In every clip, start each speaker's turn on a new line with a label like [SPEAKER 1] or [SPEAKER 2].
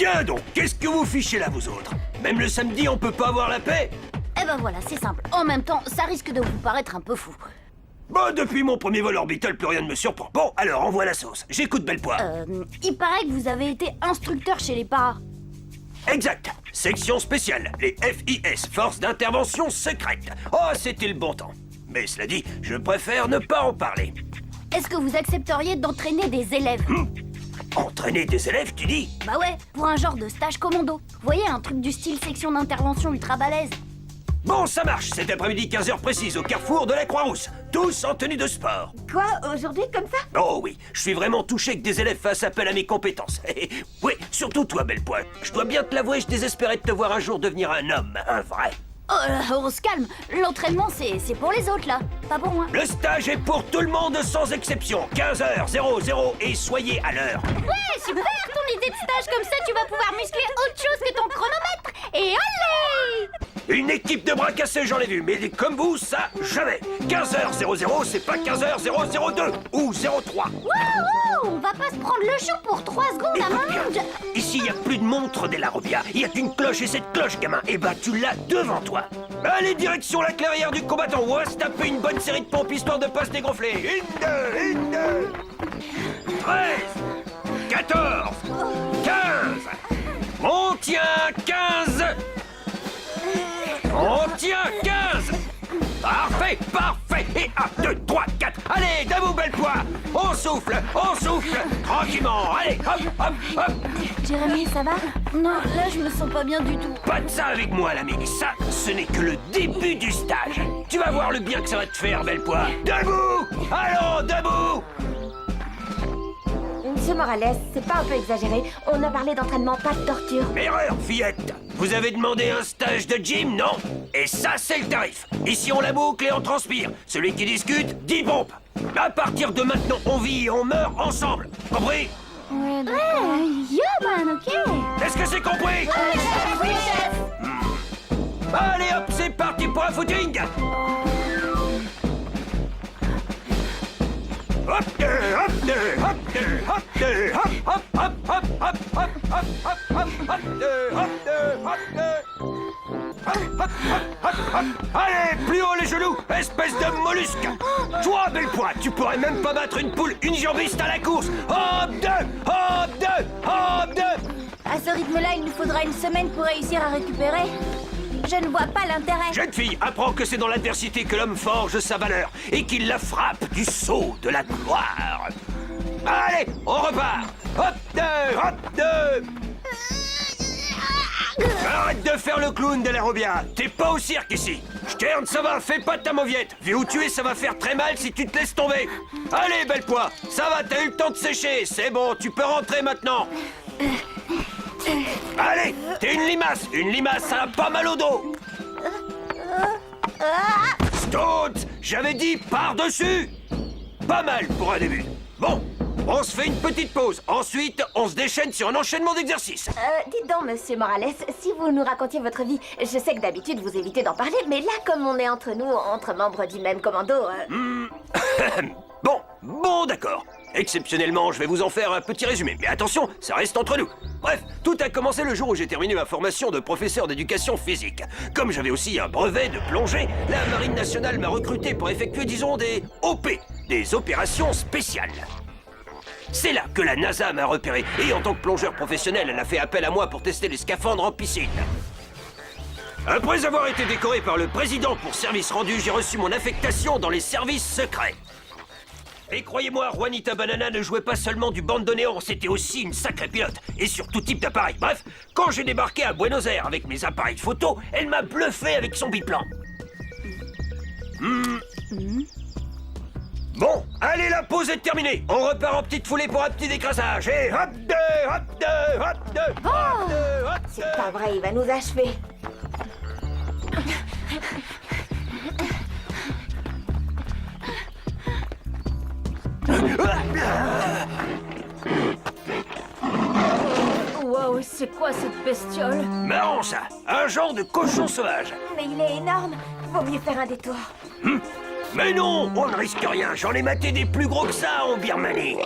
[SPEAKER 1] Tiens donc, qu'est-ce que vous fichez là, vous autres? Même le samedi, on peut pas avoir la paix?
[SPEAKER 2] Eh ben voilà, c'est simple. En même temps, ça risque de vous paraître un peu fou.
[SPEAKER 1] Bon, depuis mon premier vol orbital, plus rien ne me surprend. Bon, alors, envoie la sauce. J'écoute Bellepoix.
[SPEAKER 2] Il paraît que vous avez été instructeur chez les paras.
[SPEAKER 1] Exact. Section spéciale, les FIS, Forces d'intervention secrète. Oh, c'était le bon temps. Mais cela dit, je préfère ne pas en parler.
[SPEAKER 2] Est-ce que vous accepteriez d'entraîner des élèves?
[SPEAKER 1] Entraîner des élèves, tu dis?
[SPEAKER 2] Bah ouais, pour un genre de stage commando. Vous voyez, un truc du style section d'intervention ultra balèze.
[SPEAKER 1] Bon, ça marche. Cet après-midi, 15h précise, au carrefour de la Croix-Rousse. Tous en tenue de sport.
[SPEAKER 3] Quoi, aujourd'hui, comme ça?
[SPEAKER 1] Oh oui, je suis vraiment touché que des élèves fassent appel à mes compétences. Oui, surtout toi, Bellepoix. Je dois bien te l'avouer, je désespérais de te voir un jour devenir un homme, un vrai.
[SPEAKER 2] Oh, on se calme. L'entraînement, c'est pour les autres, là. Pas pour moi.
[SPEAKER 1] Le stage est pour tout le monde sans exception. 15h00 et soyez à l'heure.
[SPEAKER 2] Ouais, super ton idée de stage. Comme ça, tu vas pouvoir muscler autre chose que ton chronomètre. Et allez!
[SPEAKER 1] Une équipe de bras cassés, j'en ai vu, mais comme vous, ça, jamais. 15h00, c'est pas 15h002 ou 03.
[SPEAKER 2] Wouhou! On va pas se prendre le chou pour 3 secondes à
[SPEAKER 1] Écoute
[SPEAKER 2] main.
[SPEAKER 1] bien, ici, il a plus de montre des Larobia. Il y a qu'une cloche, et cette cloche, gamin, eh ben, tu l'as devant toi. Allez, direction la clairière du combattant. On va se taper une bonne série de pompes, histoire de pas se dégonfler. 1, 2, 13, 14, 15. On tient 15. On tient 15. Parfait, parfait. Et 1, 2, 3, 4. Allez, debout, Bellepoix. On souffle, tranquillement. Allez, hop, hop, hop.
[SPEAKER 2] Jérémy, ça va? Non, là, je me sens pas bien du tout.
[SPEAKER 1] Pas de ça avec moi, l'ami. Ça, ce n'est que le début du stage. Tu vas voir le bien que ça va te faire, Bellepoix. Debout. Allons, debout.
[SPEAKER 3] Monsieur Morales, c'est pas un peu exagéré? On a parlé d'entraînement, pas de torture.
[SPEAKER 1] Erreur, fillette. Vous avez demandé un stage de gym, non? Et ça, c'est le tarif. Ici, on la boucle et on transpire. Celui qui discute, 10 pompes. À partir de maintenant, on vit et on meurt ensemble. Compris?
[SPEAKER 2] Ouais, d'accord. Yo, man, ok.
[SPEAKER 1] Est-ce que c'est compris?
[SPEAKER 2] Oui, chef.
[SPEAKER 1] Allez hop, c'est parti pour un footing. Hop, hop, hop, hop, hop, hop, hop, hop, hop, hop, hop, hop, hop, hop. Allez, plus haut les genoux, espèce de mollusque. Toi, Bellepoix, tu pourrais même pas battre une poule unijambiste à la course. Hop, 2, hop, 2, hop, 2.
[SPEAKER 2] À ce rythme-là, il nous faudra une semaine pour réussir à récupérer. Je ne vois pas l'intérêt.
[SPEAKER 1] Jeune fille, apprends que c'est dans l'adversité que l'homme forge sa valeur et qu'il la frappe du sceau de la gloire. Allez, on repart. Hop, 2, hop, 2. Arrête de faire le clown de l'aérobia. T'es pas au cirque ici. Stern, ça va, fais pas ta mauviette. Vu où tu es, ça va faire très mal si tu te laisses tomber. Allez, Bellepoix, ça va, t'as eu le temps de sécher. C'est bon, tu peux rentrer maintenant. Allez, t'es une limace. Une limace, ça a pas mal au dos. Stones, j'avais dit par-dessus. Pas mal pour un début. Bon, on se fait une petite pause. Ensuite, on se déchaîne sur un enchaînement d'exercices.
[SPEAKER 3] Dites donc, monsieur Morales, si vous nous racontiez votre vie, je sais que d'habitude vous évitez d'en parler, mais là, comme on est entre nous, entre membres du même commando...
[SPEAKER 1] Bon, d'accord. Exceptionnellement, je vais vous en faire un petit résumé. Mais attention, ça reste entre nous. Bref, tout a commencé le jour où j'ai terminé ma formation de professeur d'éducation physique. Comme j'avais aussi un brevet de plongée, la Marine nationale m'a recruté pour effectuer, disons, des OP, des opérations spéciales. C'est là que la NASA m'a repéré. Et en tant que plongeur professionnel, elle a fait appel à moi pour tester les scaphandres en piscine. Après avoir été décoré par le président pour service rendu, j'ai reçu mon affectation dans les services secrets. Et croyez-moi, Juanita Banana ne jouait pas seulement du bandoneon, c'était aussi une sacrée pilote, et sur tout type d'appareil. Bref, quand j'ai débarqué à Buenos Aires avec mes appareils photo, elle m'a bluffé avec son biplan. Bon, allez, la pause est terminée. On repart en petite foulée pour un petit décrassage. Et hop, 2, hop, 2, hop, 2, hop, 2, hop, 2.
[SPEAKER 3] C'est pas vrai, il va nous achever.
[SPEAKER 2] Wow, c'est quoi cette bestiole?
[SPEAKER 1] Marrant ça, un genre de cochon sauvage.
[SPEAKER 3] Mais il est énorme, vaut mieux faire un détour.
[SPEAKER 1] Mais non, on ne risque rien, j'en ai maté des plus gros que ça en Birmanie.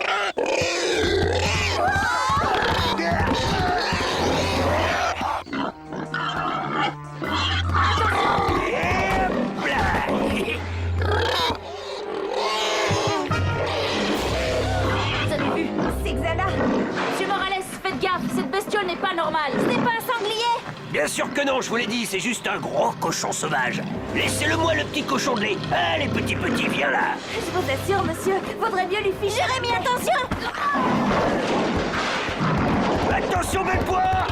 [SPEAKER 1] sûr que non, je vous l'ai dit, c'est juste un gros cochon sauvage. Laissez-le-moi, le petit cochon de lait. Allez, petit, viens là.
[SPEAKER 3] Je vous assure, monsieur, vaudrait mieux lui ficher. Jérémy, attention!
[SPEAKER 1] Attention, Bellepoix!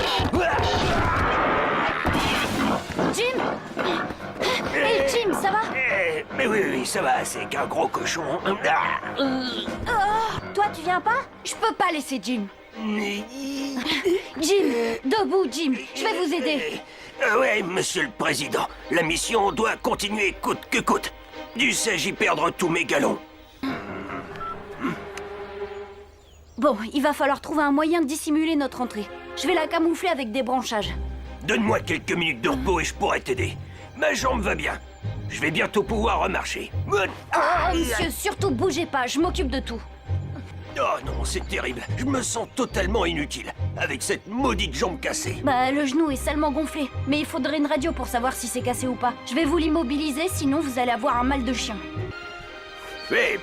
[SPEAKER 2] Jim! Hey, Jim, ça va?
[SPEAKER 1] Mais oui, ça va, c'est qu'un gros cochon.
[SPEAKER 3] Toi, tu viens pas?
[SPEAKER 2] Je peux pas laisser Jim. Jim, debout, Jim. Je vais vous aider.
[SPEAKER 1] Ouais, monsieur le président, la mission doit continuer coûte que coûte. Dussé-je y perdre tous mes galons?
[SPEAKER 2] Bon, il va falloir trouver un moyen de dissimuler notre entrée. Je vais la camoufler avec des branchages.
[SPEAKER 1] Donne-moi quelques minutes de repos et je pourrai t'aider. Ma jambe va bien. Je vais bientôt pouvoir remarcher.
[SPEAKER 2] Oh, monsieur, surtout bougez pas, je m'occupe de tout.
[SPEAKER 1] Oh non, c'est terrible. Je me sens totalement inutile, avec cette maudite jambe cassée.
[SPEAKER 2] Bah, le genou est salement gonflé, mais il faudrait une radio pour savoir si c'est cassé ou pas. Je vais vous l'immobiliser, sinon vous allez avoir un mal de chien.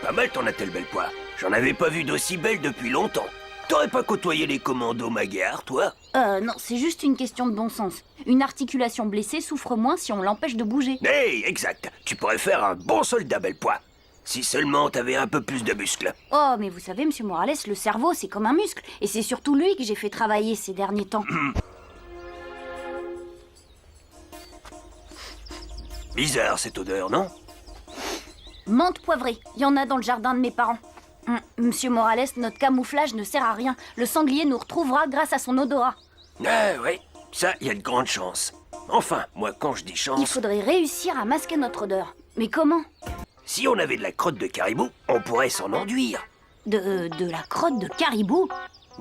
[SPEAKER 1] Pas mal ton attelle, Bellepoix. J'en avais pas vu d'aussi belle depuis longtemps. T'aurais pas côtoyé les commandos Magyar, toi?
[SPEAKER 2] Non, c'est juste une question de bon sens. Une articulation blessée souffre moins si on l'empêche de bouger.
[SPEAKER 1] Exact. Tu pourrais faire un bon soldat, Bellepoix. Si seulement t'avais un peu plus de muscles.
[SPEAKER 2] Oh, mais vous savez, monsieur Morales, le cerveau, c'est comme un muscle. Et c'est surtout lui que j'ai fait travailler ces derniers temps.
[SPEAKER 1] Bizarre, cette odeur, non?
[SPEAKER 2] Menthe poivrée, il y en a dans le jardin de mes parents. Monsieur Morales, notre camouflage ne sert à rien. Le sanglier nous retrouvera grâce à son odorat.
[SPEAKER 1] Ah oui, ça, il y a de grandes chances. Enfin, moi, quand je dis chance...
[SPEAKER 2] Il faudrait réussir à masquer notre odeur. Mais comment?
[SPEAKER 1] Si on avait de la crotte de caribou, on pourrait s'en enduire.
[SPEAKER 2] De la crotte de caribou?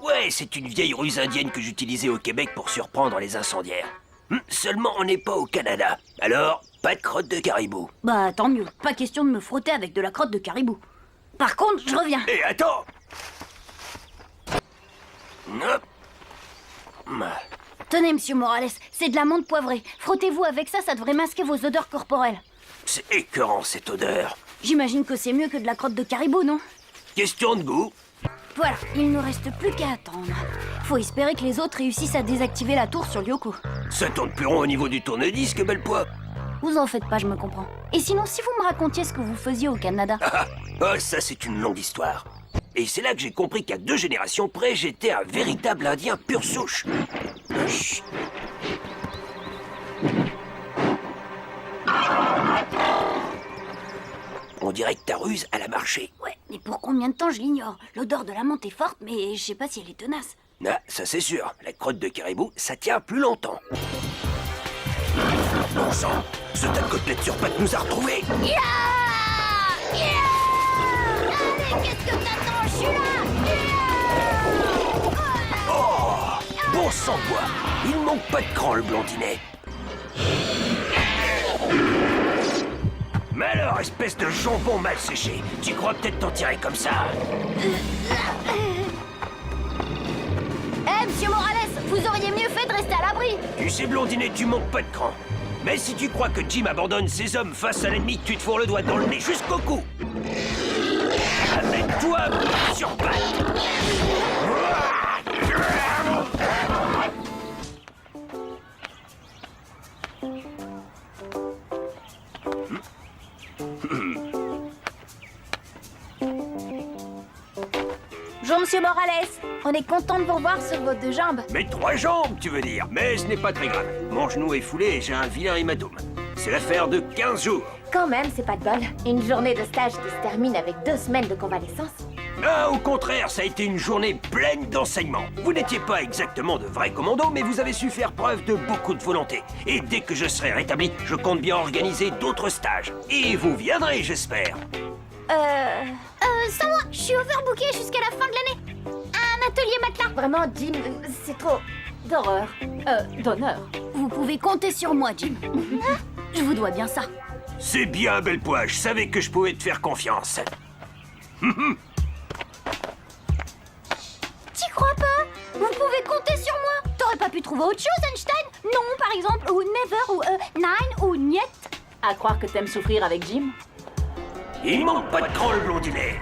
[SPEAKER 1] Ouais, c'est une vieille ruse indienne que j'utilisais au Québec pour surprendre les incendiaires. Seulement, on n'est pas au Canada. Alors, pas de crotte de caribou.
[SPEAKER 2] Bah, tant mieux. Pas question de me frotter avec de la crotte de caribou. Par contre, je reviens.
[SPEAKER 1] Attends! Hop.
[SPEAKER 2] Tenez, monsieur Morales, c'est de la menthe poivrée. Frottez-vous avec ça, ça devrait masquer vos odeurs corporelles.
[SPEAKER 1] C'est écœurant, cette odeur.
[SPEAKER 2] J'imagine que c'est mieux que de la crotte de caribou, non?
[SPEAKER 1] Question de goût.
[SPEAKER 2] Voilà, il ne reste plus qu'à attendre. Faut espérer que les autres réussissent à désactiver la tour sur Lyoko.
[SPEAKER 1] Ça tourne plus rond au niveau du tourne-disque, Bellepoix.
[SPEAKER 2] Vous en faites pas, je me comprends. Et sinon, si vous me racontiez ce que vous faisiez au Canada...
[SPEAKER 1] Ça, c'est une longue histoire. Et c'est là que j'ai compris qu'à 2 générations près, j'étais un véritable Indien pure souche. Chut. On dirait que ta ruse, elle a marché.
[SPEAKER 2] Ouais, mais pour combien de temps, je l'ignore. L'odeur de la menthe est forte, mais je sais pas si elle est tenace.
[SPEAKER 1] Ah, ça c'est sûr. La crotte de caribou, ça tient plus longtemps. Bon sang, ce tas de côtelettes sur pattes nous a retrouvés.
[SPEAKER 2] Yeah! Allez, qu'est-ce que t'attends? Je suis là!
[SPEAKER 1] Bon sang de bois, il manque pas de cran, le blondinet. Mais alors, espèce de jambon mal séché, tu crois peut-être t'en tirer comme ça?
[SPEAKER 2] Monsieur Morales, vous auriez mieux fait de rester à l'abri.
[SPEAKER 1] Tu sais, blondinet, tu manques pas de cran. Mais si tu crois que Jim abandonne ses hommes face à l'ennemi, tu te fourres le doigt dans le nez jusqu'au cou. Amène-toi sur pattes.
[SPEAKER 3] Bonjour, monsieur Morales. On est content de vous revoir sur vos 2 jambes.
[SPEAKER 1] Mes 3 jambes, tu veux dire. Mais ce n'est pas très grave. Mon genou est foulé et j'ai un vilain hématome. C'est l'affaire de 15 jours.
[SPEAKER 3] Quand même, c'est pas de bol. Une journée de stage qui se termine avec 2 semaines de convalescence.
[SPEAKER 1] Ah, au contraire, ça a été une journée pleine d'enseignements. Vous n'étiez pas exactement de vrais commandos, mais vous avez su faire preuve de beaucoup de volonté. Et dès que je serai rétabli, je compte bien organiser d'autres stages. Et vous viendrez, j'espère.
[SPEAKER 2] Sans moi, je suis overbooké jusqu'à la fin de l'année. Un atelier matelas.
[SPEAKER 3] Vraiment, Jim, c'est trop d'horreur. D'honneur.
[SPEAKER 2] Vous pouvez compter sur moi, Jim. Je vous dois bien ça.
[SPEAKER 1] C'est bien, Bellepoix, je savais que je pouvais te faire confiance.
[SPEAKER 2] T'y crois pas? Vous pouvez compter sur moi. T'aurais pas pu trouver autre chose, Einstein? Non, par exemple, ou never, ou nine, ou niet.
[SPEAKER 3] À croire que t'aimes souffrir avec Jim.
[SPEAKER 1] Il manque pas de cran, le blondinet.